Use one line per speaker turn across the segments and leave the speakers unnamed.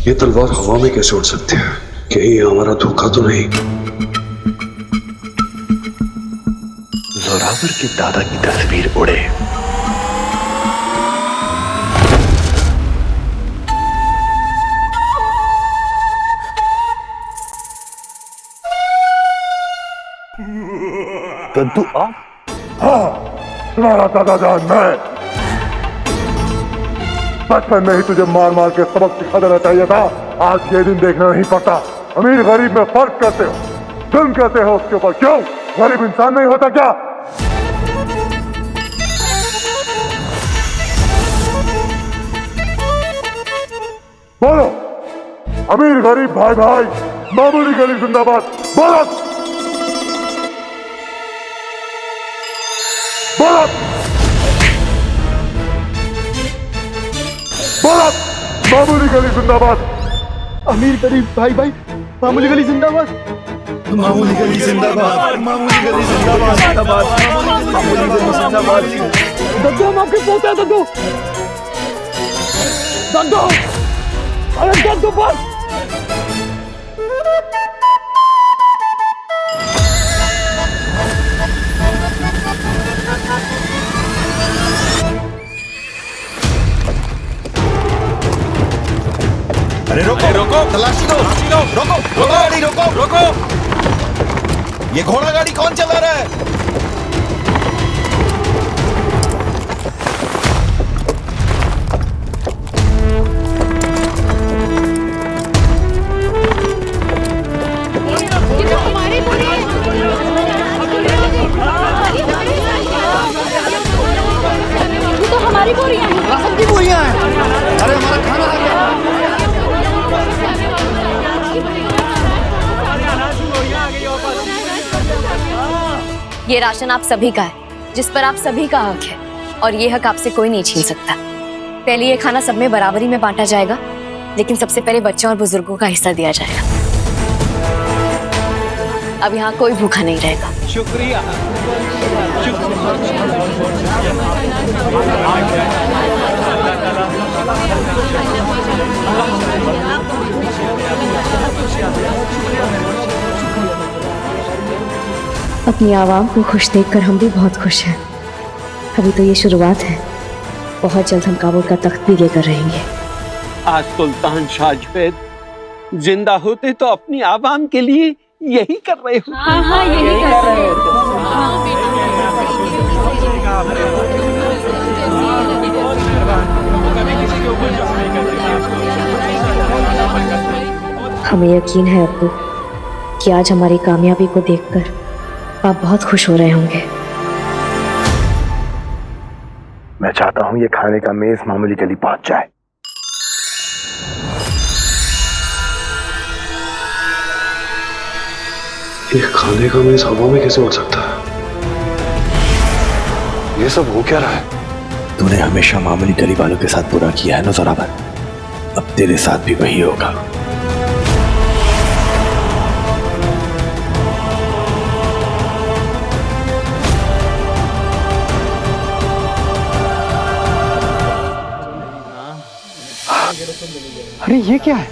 ये तलवार हवा में कैसे उड़ सकती है? कहीं ये हमारा धोखा तो नहीं?
जोरावर के दादा की तस्वीर उड़े।
दद्दू आप? हाँ, तुम्हारा दादा जान मैं। बचपन में ही तुझे मार मार के सबक सिखा देना चाहिए था। आज ये दिन देखना नहीं पड़ता। अमीर गरीब में फर्क करते हो, जुल्म कहते हो उसके ऊपर। क्यों? गरीब इंसान नहीं होता क्या? बोलो, अमीर गरीब भाई भाई, मामूली गरीब जिंदाबाद। बोलो बोलो बोलो, मामूली गरीब जिंदाबाद।
अमीर गरीब भाई भाई, मामूली गली जिंदाबाद।
मामूली गली जिंदाबाद, मामूली गली जिंदाबाद, मामूली गली जिंदाबाद।
दद्दू हम आपके पोते हैं दद्दू। दद्दू, अरे दद्दू बस।
अरे रोको रोको, तलाशी दो, रोको रोको गाड़ी, रोको रोको। ये घोड़ा गाड़ी कौन चला रहा है?
ये तो हमारी बोरियां हैं।
राशन की बोरियां हैं। अरे हमारा खाना आ गया।
ये राशन आप सभी का है, जिस पर आप सभी का हक है, और ये हक आपसे कोई नहीं छीन सकता। पहले ये खाना सब में बराबरी में बांटा जाएगा, लेकिन सबसे पहले बच्चों और बुजुर्गों का हिस्सा दिया जाएगा। अब यहाँ कोई भूखा नहीं रहेगा।
शुक्रिया।
अपनी आवाम को खुश देखकर हम भी बहुत खुश हैं। अभी तो ये शुरुआत है, बहुत जल्द हम काबुल का तख्त भी लेकर रहेंगे।
आज सुल्तान शाहजवेद जिंदा होते तो अपनी आवाम के लिए यही कर रहे हो।
हाँ हाँ, यही कर रहे होते। हमें यकीन है अब्बू कि आज हमारी कामयाबी को देखकर आप बहुत खुश हो रहे होंगे।
मैं चाहता हूं ये खाने का मेज मामूली गली पहुंच जाए।
ये खाने का मेज हवा में कैसे उड़ सकता है? ये सब हो क्या रहा है?
तूने हमेशा मामूली गली वालों के साथ बुरा किया है ना जोरावर, अब तेरे साथ भी वही होगा।
अरे ये क्या है?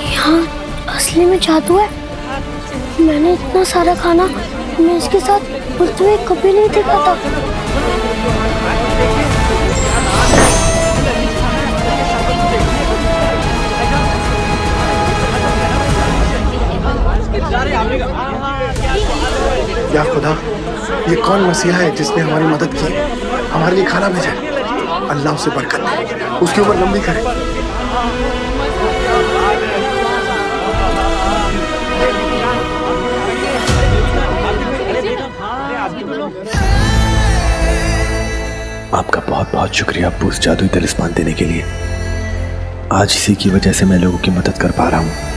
यहाँ असली में जादू है। मैंने इतना सारा खाना मैं इसके साथ उड़ते हुए कभी नहीं देखा था।
या खुदा, ये कौन मसीहा है जिसने हमारी मदद की, हमारे लिए खाना भेजा? अल्लाह उसे बरकत दे, उसकी उम्र लंबी करे।
आपका बहुत बहुत शुक्रिया अब्बू उस जादुई तलिस्मान देने के लिए। आज इसी की वजह से मैं लोगों की मदद कर पा रहा हूँ।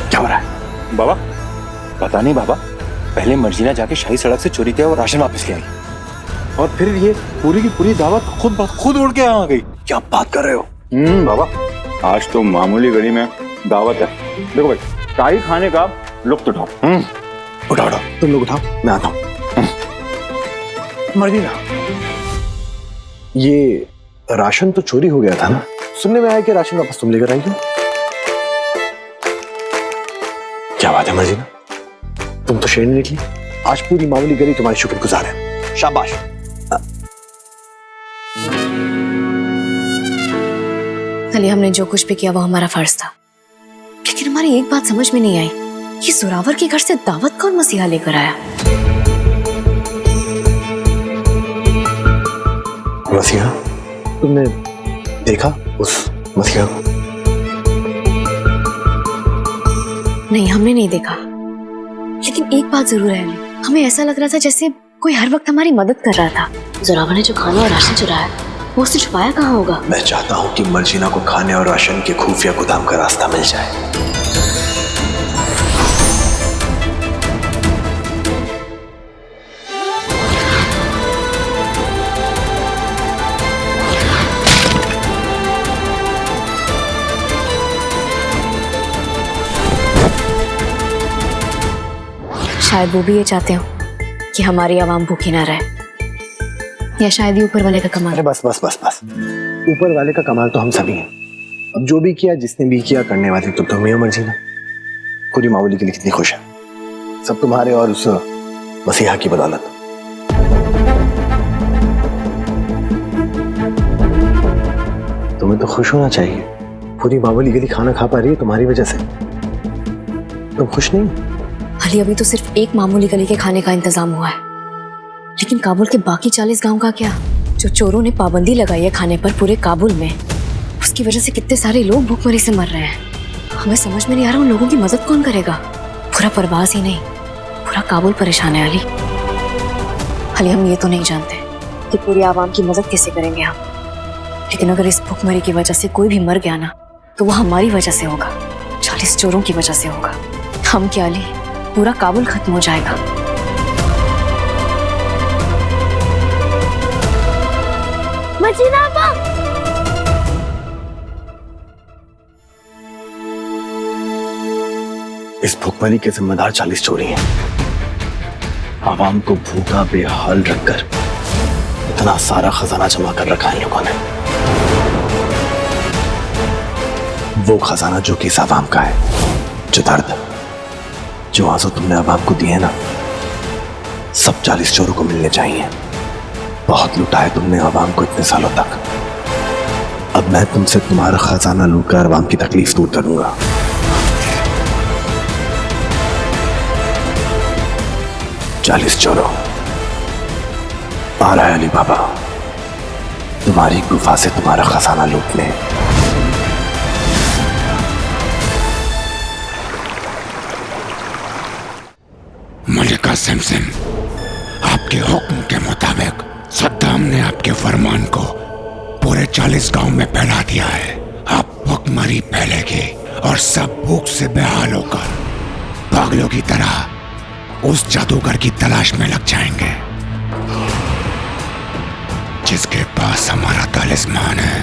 क्या हो रहा है?
बाबा,
पता नहीं बाबा, पहले मर्जीना जाके शाही सड़क से चोरी किया और राशन वापस ले आई, और फिर ये पूरी की पूरी दावत खुद उड़ के आ गई। क्या बात कर रहे हो?
बाबा, आज तो मामूली गली में दावत है। देखो भाई, शाही खाने का लुत्फ उठाओ।
उठाओ, तुम लोग उठाओ, मैं आता हूँ। मर्जीना, ये राशन तो चोरी हो गया था ना? सुनने में आया कि राशन वापस तुम लेकर आई हो। क्या बात है मर्जीना, तुम तो शेरनी निकली। आज पूरी मामूली गली तुम्हारी शुक्रगुजार है। शाबाश।
अली, हमने जो कुछ भी किया वो हमारा फर्ज था, लेकिन हमारी एक बात समझ में नहीं आई, ये जोरावर के घर से दावत कौन मसीहा लेकर आया?
मसीहा? तुमने देखा उस मसीहा को?
नहीं, हमने नहीं देखा, लेकिन एक बात जरूर है अली, हमें ऐसा लग रहा था जैसे कोई हर वक्त हमारी मदद कर रहा था। जोरावर ने जो खाना और राशन चुराया वो उसने छुपाया कहाँ होगा?
मैं चाहता हूँ कि मर्जीना को खाने और राशन के खुफिया गोदाम का रास्ता मिल जाए।
शायद वो भी ये चाहते हो कि हमारी आवाम भूखी ना रहे, या शायद ये ऊपर वाले का कमाल।
अरे बस बस बस बस, ऊपर वाले का कमाल तो हम सभी हैं। अब जो भी किया, जिसने भी किया, करने वाले तो तुम्हें हो मर्जीना। पूरी मामूली के लिए कितनी खुश है, सब तुम्हारे और उस मसीहा की बदौलत। तुम्हें तो खुश होना चाहिए, पूरी मामूली गली खाना खा पा रही है तुम्हारी वजह से। तुम खुश नहीं?
अली, अभी तो सिर्फ एक मामूली गली के खाने का इंतजाम हुआ है, लेकिन काबुल के बाकी 40 गांव का क्या? जो चोरों ने पाबंदी लगाई है खाने पर पूरे काबुल में, उसकी वजह से कितने सारे लोग भूखमरी से मर रहे हैं। हमें समझ में नहीं आ रहा उन लोगों की मदद कौन करेगा। पूरा परवाज ही नहीं, पूरा काबुल परेशान है अली। अली, हम ये तो नहीं जानते कि पूरी आवाम की मदद कैसे करेंगे हम, लेकिन अगर इस भूखमरी की वजह से कोई भी मर गया ना, तो वो हमारी वजह से होगा, 40 चोरों की वजह से होगा। हम क्या अली, पूरा काबुल खत्म हो जाएगा।
मर्जीना आपा,
इस भूखमरी के जिम्मेदार 40 चोरी हैं। आवाम को भूखा बेहाल रखकर इतना सारा खजाना जमा कर रखा है इन लोगों ने। वो खजाना जो कि इस आवाम का है, जो दर्द, जो आंसू तुमने आवाम को दिए ना, सब 40 चोरों को मिलने चाहिए। बहुत लुटा है तुमने आवाम को इतने सालों तक। अब मैं तुमसे तुम्हारा खजाना लूटकर आवाम की तकलीफ दूर करूंगा। चालीस चोरों, आ रहा है अली बाबा तुम्हारी गुफा से तुम्हारा खजाना लूटने।
मलिका सिमसिम, आपके हुक्म के मुताबिक सद्दाम ने आपके फरमान को पूरे 40 गांव में फैला दिया है। अब भूखमरी फैलेगी और सब भूख से बेहाल होकर पागलों की तरह उस जादूगर की तलाश में लग जाएंगे जिसके पास हमारा तालिस्मान है।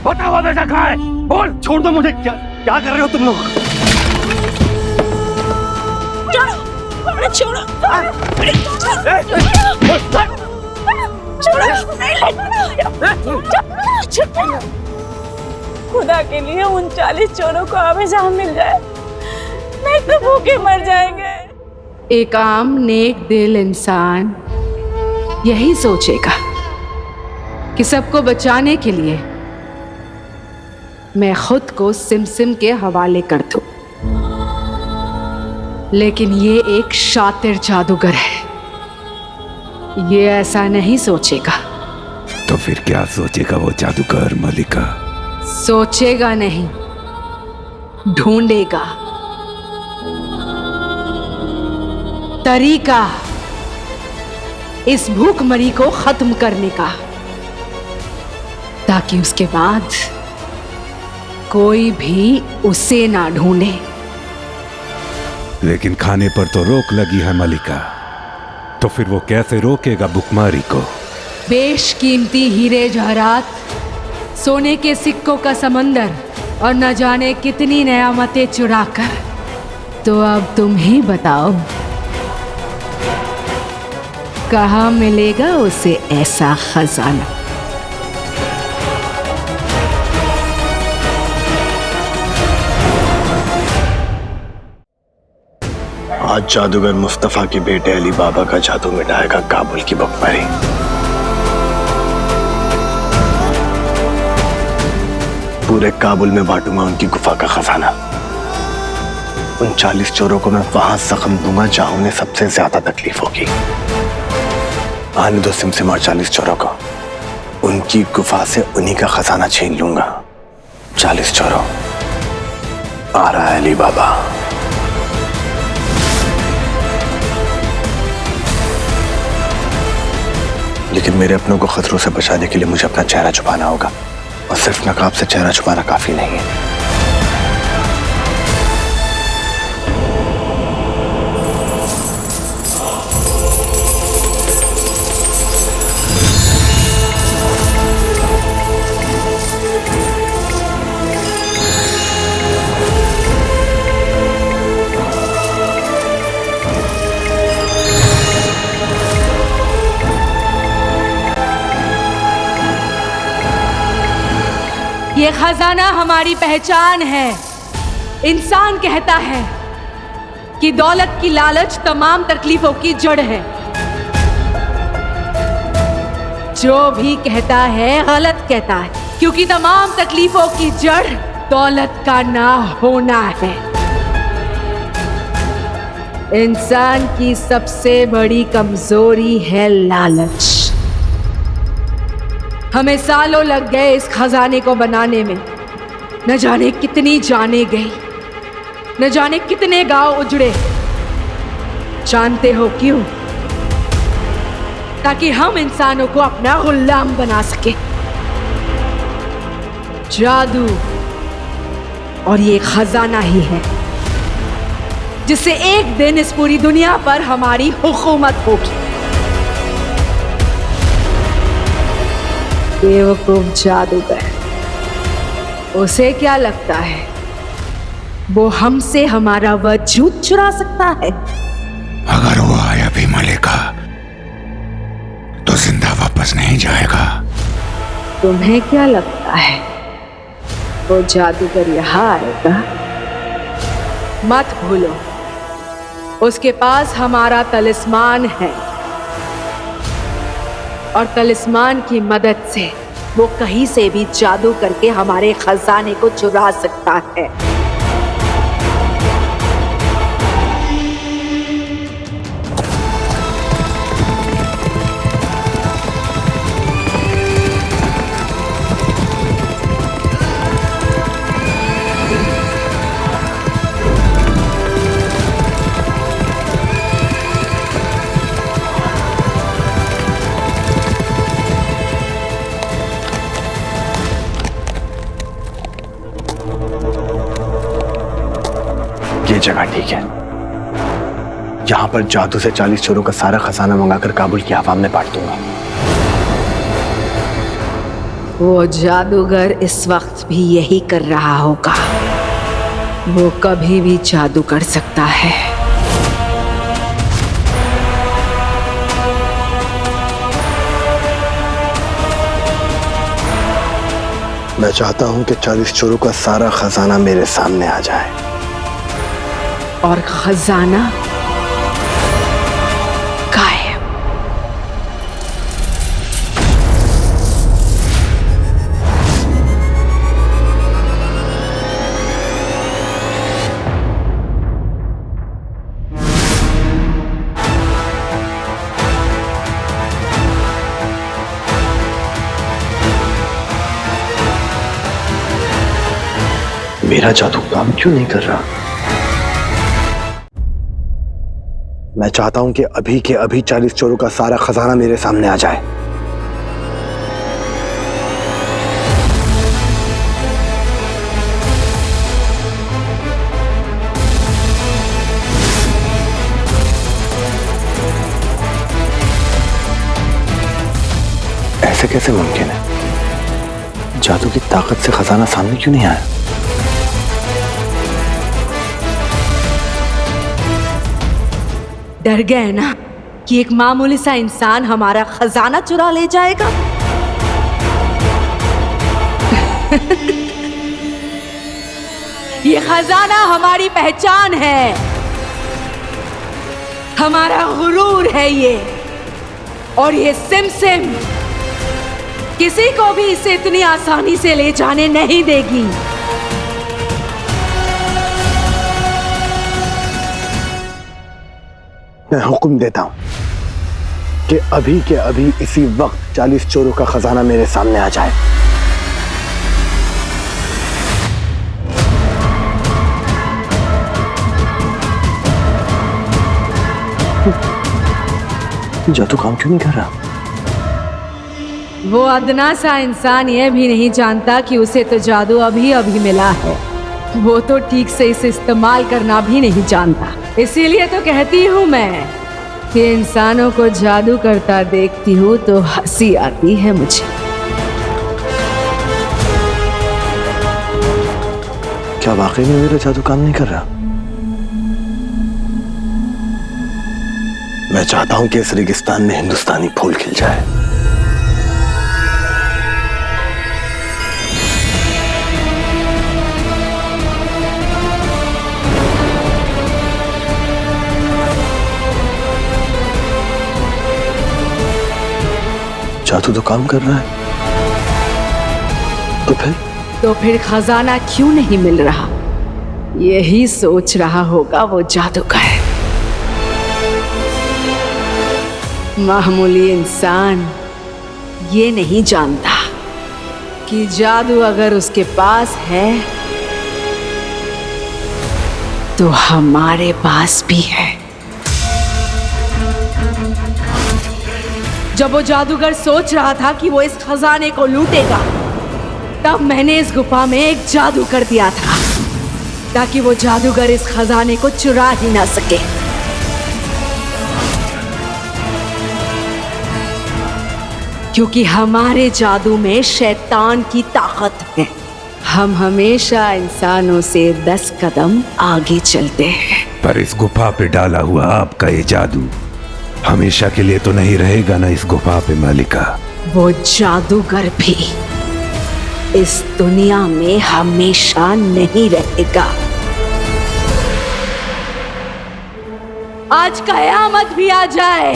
बताओ बेटा कहाँ है? बोल। छोड़ दो मुझे। क्या क्या कर रहे हो तुम लोग?
छोड़ो, खुदा के लिए उन 40 चोरों को हमेशा मिल जाए, नहीं तो भूखे मर जाएंगे।
एक आम नेक दिल इंसान यही सोचेगा कि सबको बचाने के लिए मैं खुद को सिमसिम के हवाले कर दूं, लेकिन ये एक शातिर जादूगर है, ये ऐसा नहीं सोचेगा।
तो फिर क्या सोचेगा वो जादूगर मलिका?
सोचेगा नहीं, ढूंढेगा तरीका इस भूखमरी को खत्म करने का, ताकि उसके बाद कोई भी उसे ना ढूंढे।
लेकिन खाने पर तो रोक लगी है मलिका। तो फिर वो कैसे रोकेगा भुखमरी को?
बेशकीमती हीरे जवाहरात, सोने के सिक्कों का समंदर और न जाने कितनी नेयामतें चुराकर। तो अब तुम ही बताओ, कहाँ मिलेगा उसे ऐसा खजाना?
आज जादूगर मुस्तफा के बेटे अली बाबा का जादू मिटाएगा काबुल की भुखमरी। पूरे काबुल में बांटूंगा उनकी गुफा का खजाना। उन 40 चोरों को मैं वहां जख्म दूंगा जहां उन्हें सबसे ज्यादा तकलीफ होगी। आने दो सिमसिम और 40 चोरों को। उनकी गुफा से उन्हीं का खजाना छीन लूंगा। 40 चोरों, आ रहा है अली बाबा। लेकिन मेरे अपनों को खतरों से बचाने के लिए मुझे अपना चेहरा छुपाना होगा, और सिर्फ नकाब से चेहरा छुपाना काफी नहीं है।
ये खजाना हमारी पहचान है। इंसान कहता है कि दौलत की लालच तमाम तकलीफों की जड़ है। जो भी कहता है गलत कहता है, क्योंकि तमाम तकलीफों की जड़ दौलत का ना होना है। इंसान की सबसे बड़ी कमजोरी है लालच। हमें सालों लग गए इस खजाने को बनाने में। न जाने कितनी जानें गई, न जाने कितने गांव उजड़े। जानते हो क्यों? ताकि हम इंसानों को अपना गुलाम बना सके। जादू और ये खजाना ही है जिससे एक दिन इस पूरी दुनिया पर हमारी हुकूमत होगी। बेवकूफ जादूगर, उसे क्या लगता है वो हमसे हमारा वजूद चुरा सकता है?
अगर वो आया भी मलिका तो जिंदा वापस नहीं जाएगा।
तुम्हें क्या लगता है वो जादूगर यहाँ आएगा? मत भूलो, उसके पास हमारा तलिस्मान है, और तलिस्मान की मदद से वो कहीं से भी जादू करके हमारे खजाने को चुरा सकता है।
ये जगह ठीक है। यहां पर जादू से 40 चोरों का सारा खजाना मंगाकर काबुल की आवाम में बांट दूंगा।
वो जादूगर इस वक्त भी यही कर रहा होगा। वो कभी भी जादू कर सकता है।
मैं चाहता हूं कि 40 चोरों का सारा खजाना मेरे सामने आ जाए।
और खजाना गायब।
मेरा जादू काम क्यों नहीं कर रहा? मैं चाहता हूं कि अभी के अभी 40 चोरों का सारा खजाना मेरे सामने आ जाए। ऐसे कैसे मुमकिन है? जादू की ताकत से खजाना सामने क्यों नहीं आया?
डर गए ना कि एक मामूली सा इंसान हमारा खजाना चुरा ले जाएगा? ये खजाना हमारी पहचान है, हमारा गुरूर है ये, और ये सिमसिम किसी को भी इसे इतनी आसानी से ले जाने नहीं देगी।
मैं हुक्म देता हूं कि अभी के अभी इसी वक्त 40 चोरों का खजाना मेरे सामने आ जाए। जादू काम क्यों नहीं कर रहा?
वो अदना सा इंसान ये भी नहीं जानता कि उसे तो जादू अभी अभी मिला है। वो तो ठीक से इसे इस्तेमाल करना भी नहीं जानता। इसीलिए तो कहती हूँ मैं कि इंसानों को जादू करता देखती हूँ तो हंसी आती है मुझे।
क्या वाकई में मेरा जादू काम नहीं कर रहा? मैं चाहता हूं कि इस रेगिस्तान में हिंदुस्तानी फूल खिल जाए। जादू तो काम कर रहा है, तो फिर
खजाना क्यों नहीं मिल रहा? यही सोच रहा होगा वो जादूगर। मामूली इंसान ये नहीं जानता कि जादू अगर उसके पास है तो हमारे पास भी है। जब वो जादूगर सोच रहा था कि वो इस खजाने को लूटेगा, तब मैंने इस गुफा में एक जादू कर दिया था ताकि वो जादूगर इस खजाने को चुरा ही ना सके। क्योंकि हमारे जादू में शैतान की ताकत है। हम हमेशा इंसानों से 10 कदम आगे चलते हैं।
पर इस गुफा पे डाला हुआ आपका ये जादू हमेशा के लिए तो नहीं रहेगा ना इस गुफा पे मालिका।
वो जादूगर भी इस दुनिया में हमेशा नहीं रहेगा। आज कयामत भी आ जाए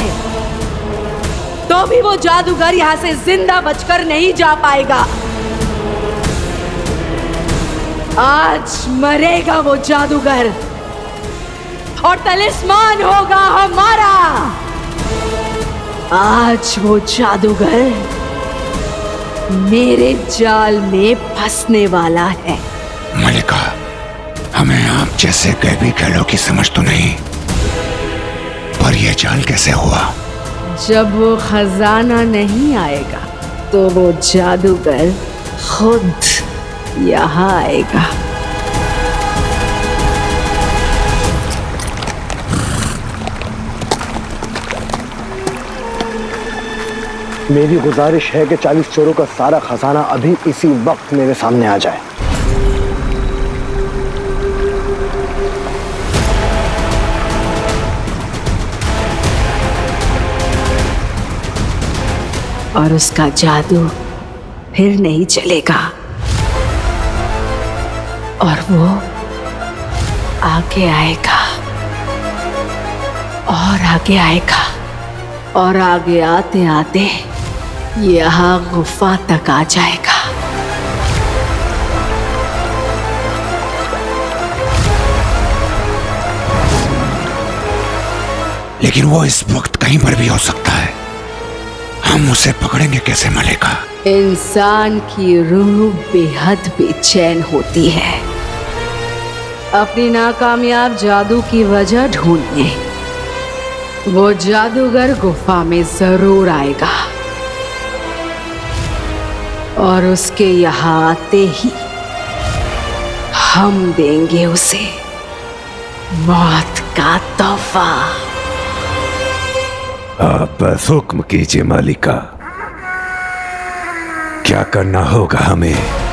तो भी वो जादूगर यहाँ से जिंदा बचकर नहीं जा पाएगा। आज मरेगा वो जादूगर और तलिस्मान होगा हमारा। आज वो जादूगर मेरे जाल में फंसने वाला है।
मलिका, हमें आप जैसे गैबी गैलों की समझ तो नहीं, पर यह जाल कैसे हुआ?
जब वो खजाना नहीं आएगा तो वो जादूगर खुद यहाँ आएगा।
मेरी गुजारिश है कि 40 चोरों का सारा खजाना अभी इसी वक्त मेरे सामने आ जाए।
और उसका जादू फिर नहीं चलेगा और वो आगे आएगा और आगे आएगा और आगे आते आते यहाँ गुफा तक आ जाएगा।
लेकिन वो इस वक्त कहीं पर भी हो सकता है। हम उसे पकड़ेंगे कैसे मलिका?
इंसान की रूह बेहद बेचैन होती है अपनी नाकामयाब जादू की वजह ढूंढने। वो जादूगर गुफा में जरूर आएगा और उसके यहाँ आते ही हम देंगे उसे मौत का तोहफा।
आप बस हुक्म कीजिए मालिका। क्या करना होगा हमें